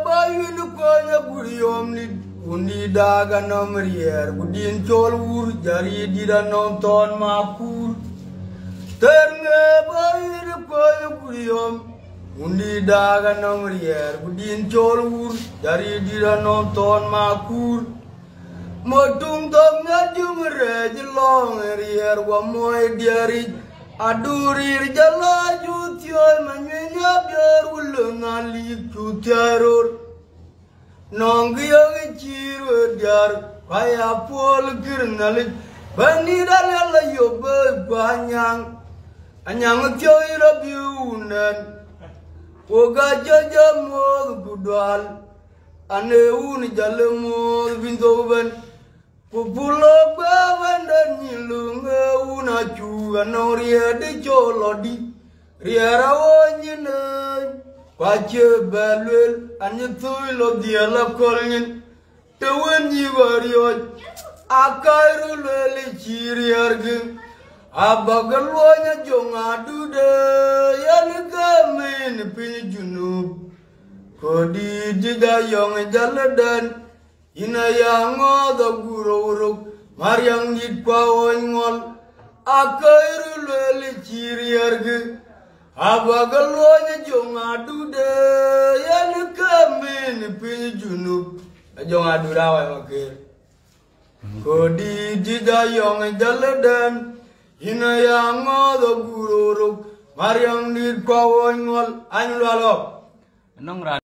Bayun konya guriom ni undi daga nomrier budin chol wur jari dida nonton makul. Bayun konya guriom undi daga nomrier budin chol wur jari dida nonton makul. Motung tom ngajung rej long rier wa moy diari adurir jala jutioy manyenya biar ulung alik jutiaror nonggiyo ciru diar kaya pol girnalik bani dalala yobe banyang anyang tioy rabiunan oga jaja mod budal ane un jalemo bintoban Pupulo bawan dan nyilung una juga noria de jolodi riara wonyene kwache balwel anye tuilo dia la kolnyen tewenyi wario akairu lele chiriarge abagalwonya jonga dude yani gamen pinjunu kodi jiga yong jaladan ina yang ada guru mariang ditpa wongol akairu lele chiriarge abagalwonya jonga dude yani kamen pinjunu jonga durawa makir kodi didayong jaladan ina yang ada guru mariang ditpa wongol anulalo